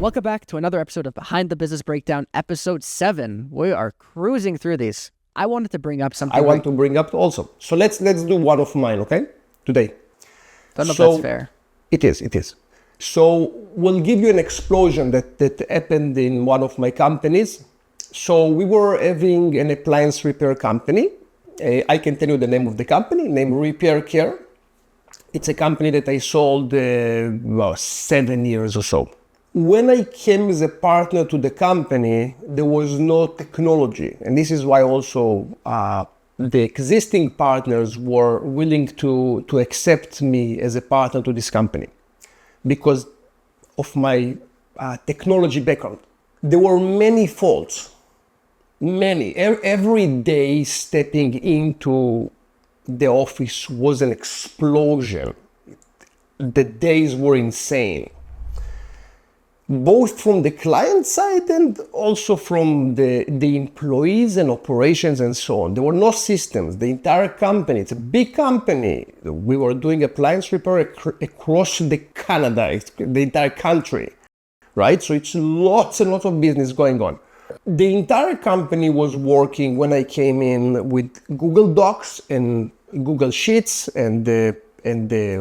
Welcome back to another episode of Behind the Business Breakdown, episode 7. We are cruising through these. I wanted to bring up something. I want to bring up also. So let's do one of mine, okay? Today. Don't know if that's fair. It is. So we'll give you an explosion that happened in one of my companies. So we were having an appliance repair company. I can tell you the name of the company, named Repair Care. It's a company that I sold 7 years or so. When I came as a partner to the company, there was no technology. And this is why also the existing partners were willing to accept me as a partner to this company because of my technology background. There were many faults, many. Every day stepping into the office was an explosion. The days were insane. Both from the client side and also from the employees and operations and so on. There were no systems. The entire company, it's a big company. We were doing appliance repair across the Canada, the entire country, right? So it's lots and lots of business going on. The entire company was working when I came in with Google Docs and Google Sheets and the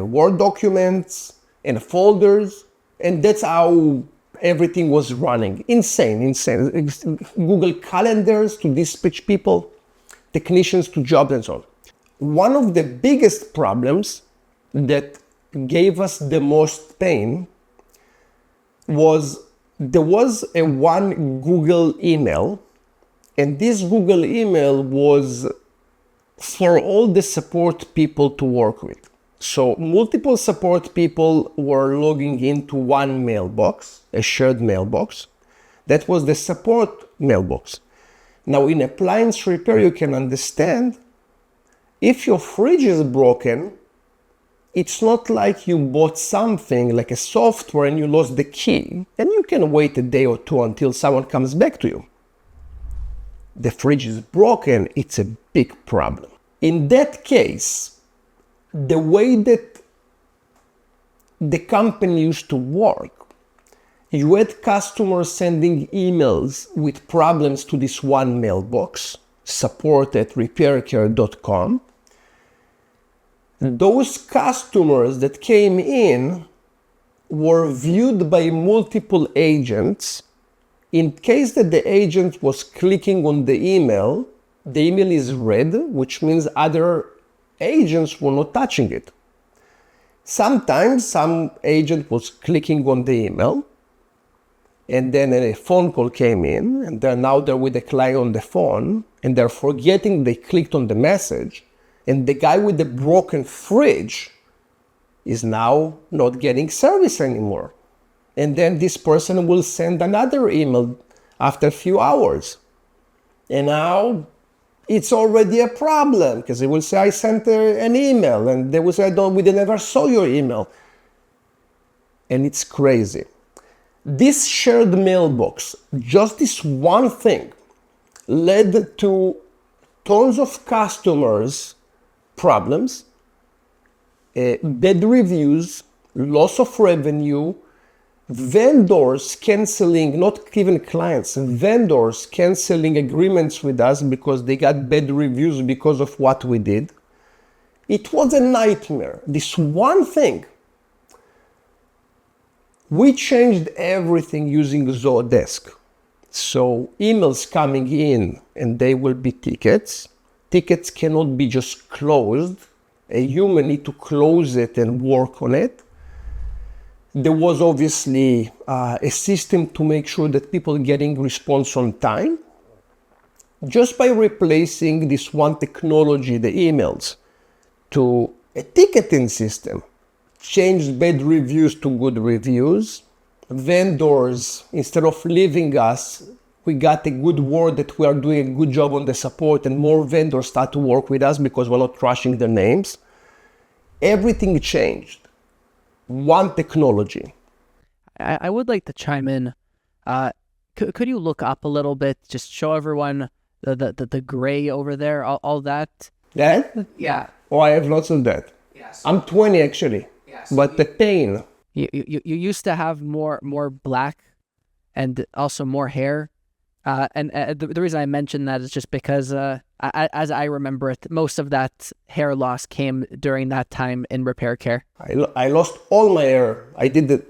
Word documents and folders. And that's how everything was running. Insane. Google calendars to dispatch people, technicians to jobs and so on. One of the biggest problems that gave us the most pain was there was a one Google email, and this Google email was for all the support people to work with. So multiple support people were logging into one mailbox, a shared mailbox. That was the support mailbox. Now in appliance repair, you can understand if your fridge is broken, it's not like you bought something like a software and you lost the key and you can wait a day or two until someone comes back to you. The fridge is broken, it's a big problem. In that case, the way that the company used to work, you had customers sending emails with problems to this one mailbox, support@repaircare.com. Those customers that came in were viewed by multiple agents. In case that the agent was clicking on the email is read, which means other agents were not touching it. Sometimes some agent was clicking on the email and then a phone call came in and they're with the client on the phone and they're forgetting they clicked on the message and the guy with the broken fridge is now not getting service anymore. And then this person will send another email after a few hours. And now it's already a problem because they will say, I sent an email, and they will say, we never saw your email. And it's crazy. This shared mailbox, just this one thing, led to tons of customers' problems, bad reviews, loss of revenue, vendors canceling, not even clients, vendors canceling agreements with us because they got bad reviews because of what we did. It was a nightmare. This one thing. We changed everything using Zoho Desk. So emails coming in and they will be tickets. Tickets cannot be just closed. A human need to close it and work on it. There was obviously a system to make sure that people are getting response on time. Just by replacing this one technology, the emails, to a ticketing system, changed bad reviews to good reviews. Vendors, instead of leaving us, we got a good word that we are doing a good job on the support, and more vendors start to work with us because we're not trashing their names. Everything changed. One technology. I would like to chime in. Could you look up a little bit? Just show everyone the gray over there, all that. That? Yeah. Oh, I have lots of that. Yes. I'm 20 actually. Yes. But the pain. You used to have more black and also more hair. The reason I mention that is just because, as I remember it, most of that hair loss came during that time in repair care. I lost all my hair. I did the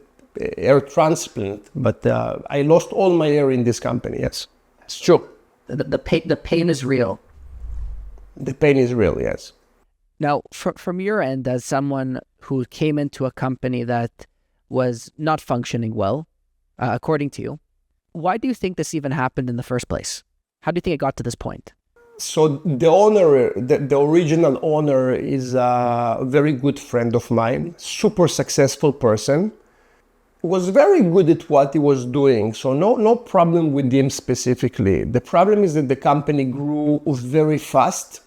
hair transplant, but I lost all my hair in this company. Yes, it's true. The pain is real. The pain is real. Yes. Now, from your end, as someone who came into a company that was not functioning well, according to you, why do you think this even happened in the first place? How do you think it got to this point? So the owner, the original owner, is a very good friend of mine, super successful person, was very good at what he was doing. So no problem with him specifically. The problem is that the company grew very fast.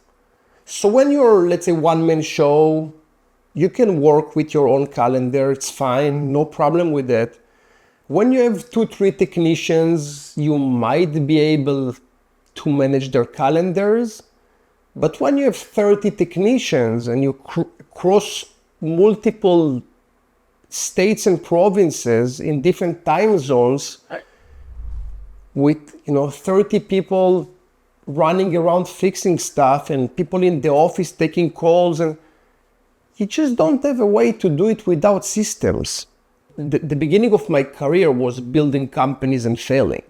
So when you're, let's say, one-man show, you can work with your own calendar. It's fine, no problem with that. When you have 2-3 technicians, you might be able to manage their calendars. But when you have 30 technicians and you cross multiple states and provinces in different time zones with 30 people running around fixing stuff and people in the office taking calls, and you just don't have a way to do it without systems. The beginning of my career was building companies and failing.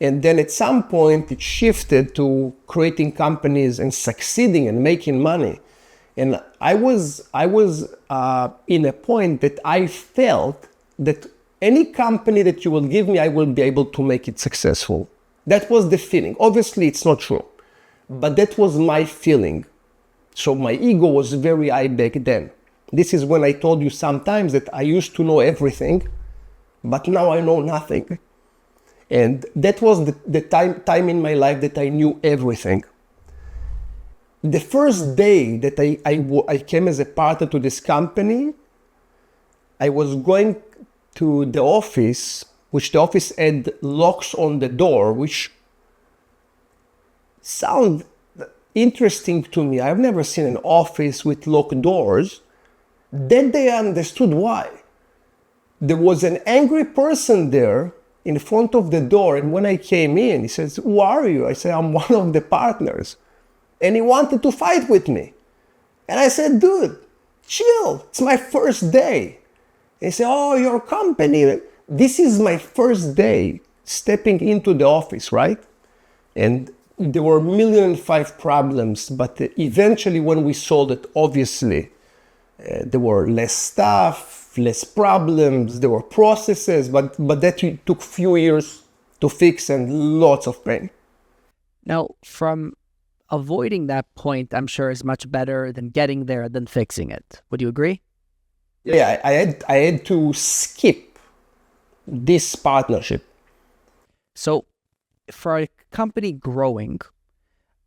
And then at some point it shifted to creating companies and succeeding and making money. And I was in a point that I felt that any company that you will give me, I will be able to make it successful. That was the feeling. Obviously, it's not true, but that was my feeling. So my ego was very high back then. This is when I told you sometimes that I used to know everything, but now I know nothing. And that was the time in my life that I knew everything. The first day that I came as a partner to this company, I was going to the office, which the office had locks on the door, which sound interesting to me. I've never seen an office with locked doors. Then they understood why. There was an angry person there in front of the door, and when I came in, he says, "Who are you?" I said, "I'm one of the partners." And he wanted to fight with me. And I said, "Dude, chill, it's my first day." And he said, "Oh, your company." This is my first day stepping into the office, right? And there were 1,000,005 problems, but eventually when we solved it, obviously, there were less staff, less problems, there were processes, but that took few years to fix and lots of pain. Now, from avoiding that point, I'm sure is much better than getting there than fixing it. Would you agree? Yeah, I had to skip this partnership. So for a company growing,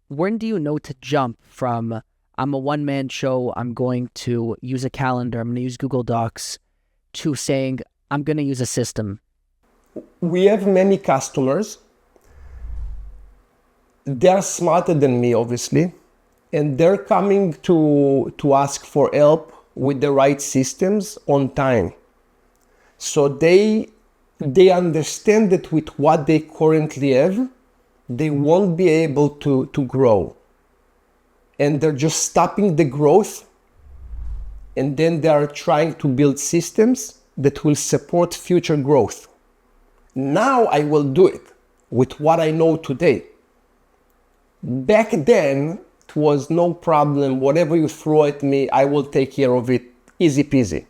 when do you know to jump from I'm a one-man show, I'm going to use a calendar, I'm going to use Google Docs, to saying I'm going to use a system? We have many customers. They're smarter than me, obviously, and they're coming to ask for help with the right systems on time. So they understand that with what they currently have, they won't be able to grow. And they're just stopping the growth, and then they are trying to build systems that will support future growth. Now I will do it with what I know today. Back then, it was no problem. Whatever you throw at me, I will take care of it, easy peasy.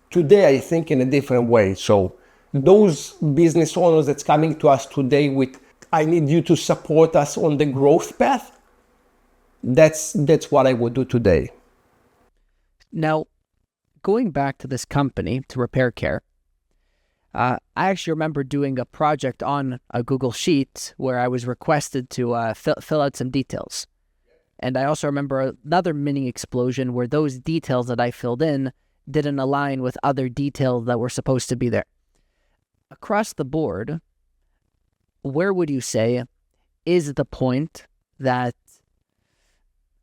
Today, I think in a different way. So those business owners that's coming to us today with, I need you to support us on the growth path, that's what I would do today. Now, going back to this company, to Repair Care, I actually remember doing a project on a Google Sheet where I was requested to fill out some details. And I also remember another mini explosion where those details that I filled in didn't align with other details that were supposed to be there. Across the board, where would you say is the point that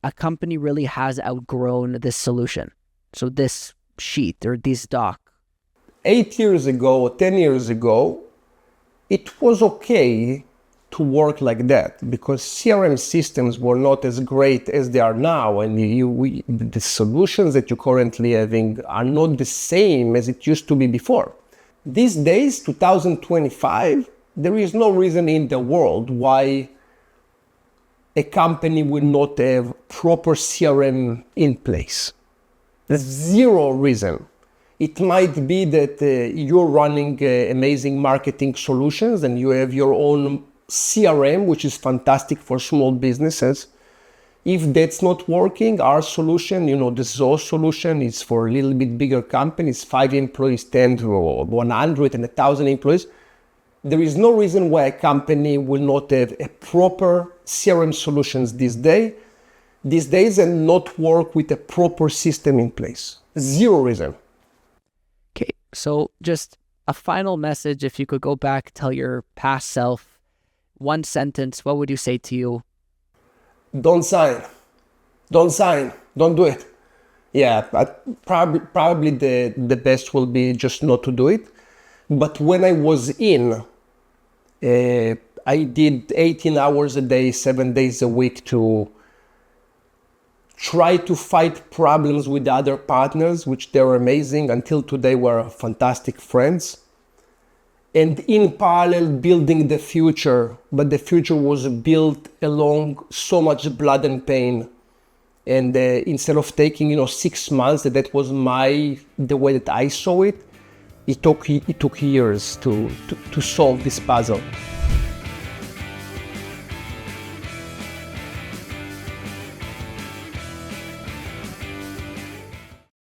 a company really has outgrown this solution? So this sheet or this doc. 8 years ago, 10 years ago, it was okay to work like that because CRM systems were not as great as they are now, and the solutions that you're currently having are not the same as it used to be before. These days, 2025, there is no reason in the world why a company will not have proper CRM in place. There's zero reason. It might be that you're running amazing marketing solutions and you have your own CRM, which is fantastic for small businesses. If that's not working, our solution, the Zoho solution, is for a little bit bigger companies, 5 employees, 10 to 100 and 1,000 employees. There is no reason why a company will not have a proper CRM solutions these days and not work with a proper system in place. Zero reason. Okay, so just a final message. If you could go back, tell your past self one sentence, what would you say to you? Don't sign. Don't do it. Yeah, but probably the best will be just not to do it. But when I was I did 18 hours a day, 7 days a week to try to fight problems with other partners, which they were amazing. Until today, we're fantastic friends. And in parallel, building the future. But the future was built along so much blood and pain. And instead of taking, 6 months, that was the way that I saw it. It took years to solve this puzzle.